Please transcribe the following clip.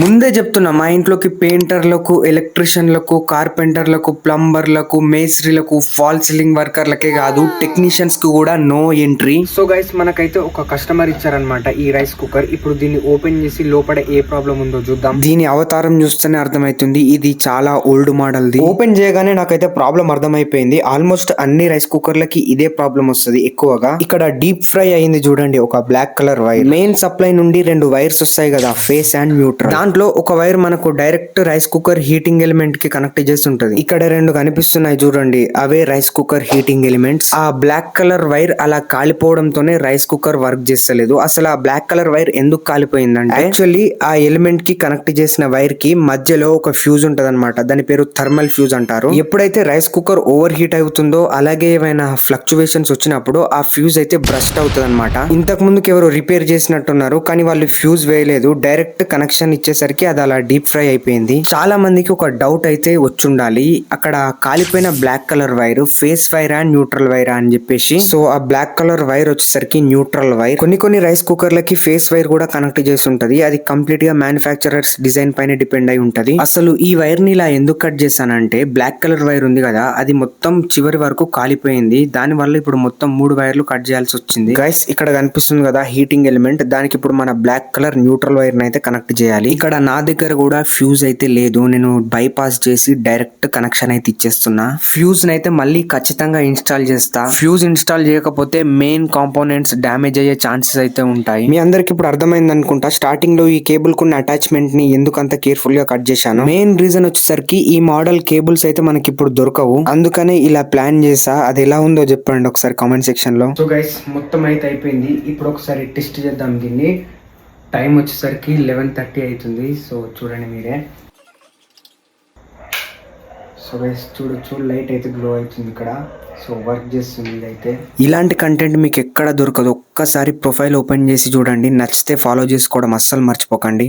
ముందే చెప్తున్నా, మా ఇంట్లోకి పెయింటర్లకు, ఎలక్ట్రీషియన్లకు, కార్పెంటర్లకు, ప్లంబర్లకు, మేస్త్రీలకు, ఫాల్ సీలింగ్ వర్కర్లకే కాదు టెక్నీషియన్స్ కు కూడా నో ఎంట్రీ. సో గైస్, మనకైతే ఒక కస్టమర్ ఇచ్చారనమాట ఈ రైస్ కుక్కర్. ఇప్పుడు దీన్ని ఓపెన్ చేసి లోపల ఏ ప్రాబ్లం ఉందో చూద్దాం. దీని అవతారం చూస్తేనే అర్థమవుతుంది, ఇది చాలా ఓల్డ్ మోడల్ ది. ఓపెన్ చేయగానే నాకైతే ప్రాబ్లం అర్థమైపోయింది. ఆల్మోస్ట్ అన్ని రైస్ కుక్కర్లకి ఇదే ప్రాబ్లం వస్తుంది ఎక్కువగా. ఇక్కడ డీప్ ఫ్రై అయింది చూడండి, ఒక black colour wire. Main supply నుండి 2 వైర్స్ వస్తాయి కదా, ఫేస్ అండ్ న్యూట్రల్. దాంట్లో ఒక వైర్ మనకు direct rice cooker heating element కి కనెక్ట్ చేసి ఉంటది. ఇక్కడ 2 కనిపిస్తున్నాయి చూడండి, అవే రైస్ కుక్కర్ హీటింగ్ ఎలిమెంట్స్. ఆ బ్లాక్ కలర్ వైర్ అలా కాలిపోవడంతోనే రైస్ కుక్కర్ వర్క్ చేస్తలేదు. అసలు ఆ బ్లాక్ కలర్ వైర్ ఎందుకు కాలిపోయిందంటే, యాక్చువల్లీ ఆ ఎలిమెంట్ కి కనెక్ట్ చేసిన వైర్ కి మధ్యలో ఒక ఫ్యూజ్ ఉంటది అనమాట. దాని పేరు థర్మల్ ఫ్యూజ్ అంటారు. ఎప్పుడైతే రైస్ కుక్కర్ ఓవర్ హీట్ అవుతుందో, అలాగే ఏమైనా ఫ్లక్చువేషన్స్ వచ్చినప్పుడు ఆ ఫ్యూజ్ అయితే బ్రస్ట్ అవుతుంది అనమాట. ఇంతకు ముందుకు ఎవరు రిపేర్ చేసినట్టున్నారు, కానీ వాళ్ళు ఫ్యూజ్ వేయలేదు, డైరెక్ట్ కనెక్షన్ ఇచ్చేసరికి అది అలా డీప్ ఫ్రై అయిపోయింది. చాలా మందికి ఒక డౌట్ అయితే వచ్చుండాలి, అక్కడ కాలిపోయిన black colour wire phase wire and neutral wire అని చెప్పేసి. సో ఆ బ్లాక్ కలర్ వైర్ వచ్చేసరికి న్యూట్రల్ వైర్. కొన్ని రైస్ కుక్కర్లకి ఫేస్ వైర్ కూడా కనెక్ట్ చేసి ఉంటది. అది కంప్లీట్ గా మ్యానుఫ్యాక్చరర్స్ డిజైన్ పైన డిపెండ్ అయి ఉంటది. అసలు ఈ వైర్ ని ఇలా ఎందుకు కట్ చేశానంటే, బ్లాక్ కలర్ వైర్ ఉంది కదా, అది మొత్తం చివరి వరకు కాలిపోయింది. దాని వల్ల ఇప్పుడు మొత్తం 3 వైర్లు కట్ చేయాల్సి వచ్చింది. గైస్, ఇక్కడ కనిపిస్తుంది కదా హీటింగ్ ఎలిమెంట్, దానికి ఇప్పుడు మన బ్లాక్ కలర్ న్యూట్రల్ వైర్ అయితే కనెక్ట్ చేయాలి. ఇక్కడ నా దగ్గర కూడా ఫ్యూజ్ అయితే లేదు, నేను బైపాస్ చేసి డైరెక్ట్ కనెక్షన్ అయితే ఇచ్చేస్తున్నా. ఫ్యూజ్ అయితే మళ్ళీ ఖచ్చితంగా ఇన్స్టాల్ చేస్తా. ఫ్యూజ్ ఇన్స్టాల్ చేయకపోతే మెయిన్ కాంపోనెంట్స్ డ్యామేజ్ అయ్యే ఛాన్సెస్ అయితే ఉంటాయి. మీ అందరికి ఇప్పుడు అర్థమైంది అనుకుంటా, స్టార్టింగ్ లో ఈ కేబుల్ కున్న అటాచ్మెంట్ ని ఎందుకు అంత కేర్ఫుల్ గా కట్ చేశాను. మెయిన్ రీజన్ వచ్చేసరికి ఈ మోడల్ కేబుల్స్ అయితే మనకి ఇప్పుడు దొరకవు, అందుకనే ఇలా ప్లాన్ చేసా. అది ఎలా ఉందో చెప్పండి ఒకసారి కామెంట్ సెక్షన్ లో. సో గైస్, మొత్తం అయితే అయిపోయింది. ఇప్పుడు ఒకసారి టెస్ట్ చేద్దాం దీన్ని. టైం వచ్చేసరికి 11:30 అవుతుంది. సో చూడండి మీరే. సో గైస్ చూడొచ్చు, లైట్ అయితే గ్లో అవుతుంది ఇక్కడ. సో వర్క్ చేస్తుంది ఇదైతే. ఇలాంటి కంటెంట్ మీకు ఎక్కడ దొరకదు. ఒక్కసారి ప్రొఫైల్ ఓపెన్ చేసి చూడండి, నచ్చితే ఫాలో చేసుకోవడం అస్సలు మర్చిపోకండి.